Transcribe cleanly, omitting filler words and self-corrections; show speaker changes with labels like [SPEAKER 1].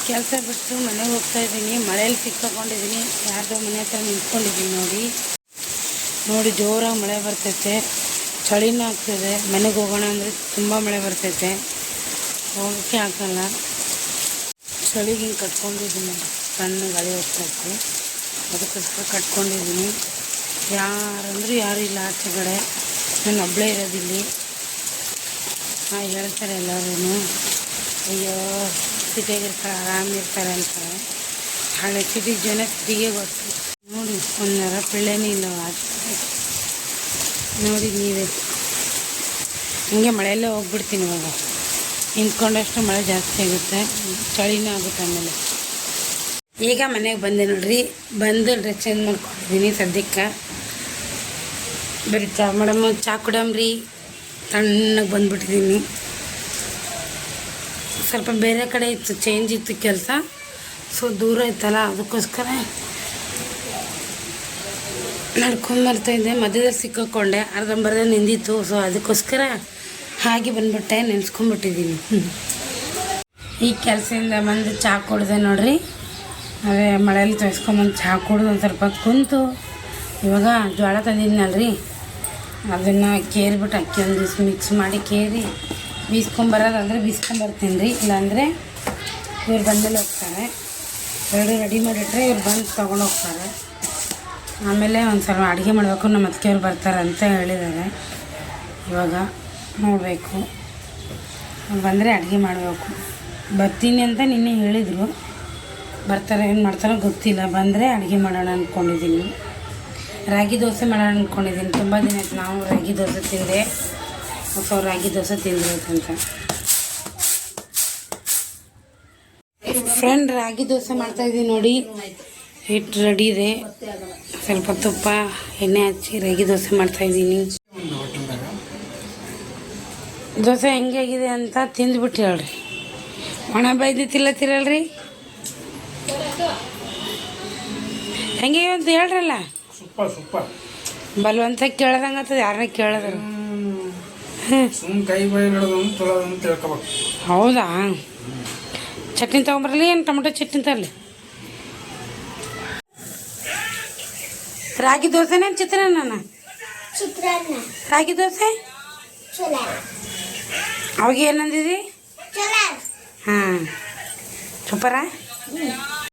[SPEAKER 1] ಕೆಲಸ ಬಿಟ್ಟು ಮನೆಗೆ ಹೋಗ್ತಾ ಇದ್ದೀನಿ. ಮಳೆಯಲ್ಲಿ ಸಿಕ್ಕೊಂಡಿದ್ದೀನಿ. ಯಾರ್ದೋ ಮನೆ ಹತ್ರ ನಿಂತ್ಕೊಂಡಿದ್ದೀನಿ ನೋಡಿ ಜೋರಾಗಿ ಮಳೆ ಬರ್ತೈತೆ. ಚಳಿನೂ ಆಗ್ತದೆ. ಮನೆಗೆ ಹೋಗೋಣ ಅಂದರೆ ತುಂಬ ಮಳೆ ಬರ್ತೈತೆ, ಹೋಗೋಕ್ಕೆ ಆಗಲ್ಲ. ಚಳಿಗೆ ಹಿಂಗೆ ಕಟ್ಕೊಂಡಿದ್ದೀನಿ. ಸಣ್ಣ ಗಾಳಿ ಹೋಗ್ತಾಯಿತ್ತು, ಅದಕ್ಕೋಸ್ಕರ ಕಟ್ಕೊಂಡಿದ್ದೀನಿ. ಯಾರಂದರೂ ಯಾರು ಇಲ್ಲ ಆಚೆ ಕಡೆ, ನಾನು ಒಬ್ಬಳೇ ಇರೋದಿಲ್ಲಿ. ಹೇಳ್ತಾರೆ ಎಲ್ಲರೂ, ಅಯ್ಯೋ ಸಿಟಿಯಾಗಿರ್ತಾರೆ ಆರಾಮಿರ್ತಾರೆ ಅಂತಾರೆ. ಹಳೆ ಸಿಟಿ ಜನ ಸಿಟಿಗೆ ಗೊತ್ತು. ನೋಡಿ ಒಂದರ ಪಿಳ್ಳೆನೇ ಇಲ್ಲ ಆಚೆ. ನೋಡಿ ನೀವೇ ಹಿಂಗೆ ಮಳೆಯಲ್ಲೇ ಹೋಗ್ಬಿಡ್ತೀನಿ. ಇವಾಗ ನಿಂತ್ಕೊಂಡಷ್ಟು ಮಳೆ ಜಾಸ್ತಿ ಆಗುತ್ತೆ, ಚಳಿನೂ ಆಗುತ್ತೆ. ಆಮೇಲೆ ಈಗ ಮನೆಗೆ ಬಂದೆ ನೋಡ್ರಿ. ಬಂದು ಡ್ರೆಸ್ ಚೇಂಜ್ ಮಾಡ್ಕೊಂಡಿದ್ದೀನಿ. ಸದ್ಯಕ್ಕೆ ಬರೀ ಚಾ ಮಾಡಮ್ಮ, ಚಾ ಕುಡಂಬ್ರಿ. ತಣ್ಣಗೆ ಬಂದುಬಿಟ್ಟಿದ್ದೀನಿ. ಸ್ವಲ್ಪ ಬೇರೆ ಕಡೆ ಇತ್ತು, ಚೇಂಜ್ ಇತ್ತು ಕೆಲಸ, ಸೊ ದೂರ ಇತ್ತಲ್ಲ, ಅದಕ್ಕೋಸ್ಕರ ನಡ್ಕೊಂಬರ್ತಾಯಿದ್ದೆ. ಮಧ್ಯದಲ್ಲಿ ಸಿಕ್ಕಾಕೊಂಡೆ, ಅರ್ಧಂಬರ್ಧ ನಿಂದಿತ್ತು. ಸೊ ಅದಕ್ಕೋಸ್ಕರ ಹಾಗೆ ಬಂದ್ಬಿಟ್ಟೆ, ನೆನೆಸ್ಕೊಂಡ್ಬಿಟ್ಟಿದ್ದೀನಿ. ಈ ಕೆಲಸದಿಂದ ಬಂದು ಚಹಾ ಕುಡಿದೆ ನೋಡ್ರಿ. ಅದೇ ಮಳೆಯಲ್ಲಿ ತೊಯ್ಸ್ಕೊಂಬಂದು ಚಹಾ ಕುಡಿದು ಒಂದು ಸ್ವಲ್ಪ ಹೊತ್ತು ಕುಂತು, ಇವಾಗ ಜೋಳ ತಂದಿದ್ನಲ್ರಿ, ಅದನ್ನು ಕೇರಿಬಿಟ್ಟು ಅಕ್ಕಿ ಒಂದು ದಿವ್ಸ ಮಿಕ್ಸ್ ಮಾಡಿ ಕೇರಿ ಬೀಸ್ಕೊಂಬರೋದಂದರೆ ಬೀಸ್ಕೊಂಬರ್ತೀನಿ ರೀ. ಇಲ್ಲಾಂದರೆ ಇವ್ರು ಬಂದಮೇಲೆ ಹೋಗ್ತಾರೆ. ಎರಡು ರೆಡಿ ಮಾಡಿಟ್ರೆ ಇವ್ರು ಬಂದು ತೊಗೊಂಡು ಹೋಗ್ತಾರೆ. ಆಮೇಲೆ ಒಂದು ಸ್ವಲ್ಪ ಅಡುಗೆ ಮಾಡಬೇಕು, ನಮ್ಮ ಅತ್ತಿಗೆಯವ್ರು ಬರ್ತಾರೆ ಅಂತ ಹೇಳಿದ್ದಾರೆ. ಇವಾಗ ನೋಡಬೇಕು, ಬಂದರೆ ಅಡುಗೆ ಮಾಡಬೇಕು. ಬರ್ತೀನಿ ಅಂತ ನಿನ್ನೆ ಹೇಳಿದರು. ಬರ್ತಾರೆ, ಏನು ಮಾಡ್ತಾರೋ ಗೊತ್ತಿಲ್ಲ. ಬಂದರೆ ಅಡುಗೆ ಮಾಡೋಣ ಅಂದ್ಕೊಂಡಿದ್ದೀನಿ. ರಾಗಿ ದೋಸೆ ಮಾಡೋಣ ಅಂದ್ಕೊಂಡಿದ್ದೀನಿ. ತುಂಬ ದಿನ ಆಯ್ತು ನಾವು ರಾಗಿ ದೋಸೆ ತಿಂದೆ. ಸೊ ರಾಗಿ ದೋಸೆ ತಿಂದಿರೋದಂತ ಫ್ರೆಂಡ್ ರಾಗಿ ದೋಸೆ ಮಾಡ್ತಾಯಿದ್ದೀನಿ ನೋಡಿ. ಹಿಟ್ಟು ರೆಡಿ ಇದೆ. ಸ್ವಲ್ಪ ತುಪ್ಪ ಎಣ್ಣೆ ಹಚ್ಚಿ ರಾಗಿ ದೋಸೆ ಮಾಡ್ತಾಯಿದ್ದೀನಿ. ದೋಸೆ ಹೆಂಗಾಗಿದೆ ಅಂತ ತಿಂದ್ಬಿಟ್ಟು ಹೇಳ್ರಿ. ಒಣ ಬೈದು ತಿಲ್ಲತ್ತಿರಲ್ರಿ, ಹೆಂಗೆ ಅಂತ ಹೇಳ್ರಲ್ಲ. ಬಲವಂತ ಕೇಳ್ದಂಗೆ ಆಗ್ತದೆ, ಯಾರನ್ನ ಕೇಳಿದ್ರು. ಹೌದಾ? ಚಟ್ನಿ ತೊಗೊಂಬರಲಿ, ಏನು ಟೊಮೆಟೊ ಚಟ್ನಿ ತರಲಿ? ರಾಗಿ ದೋಸೆನೇ ಚಿತ್ರಾನ್ನ? ರಾಗಿ ದೋಸೆ ಅವಾಗ ಏನಂದಿದಿ? ಹಾಂ, ಸೂಪರಾ?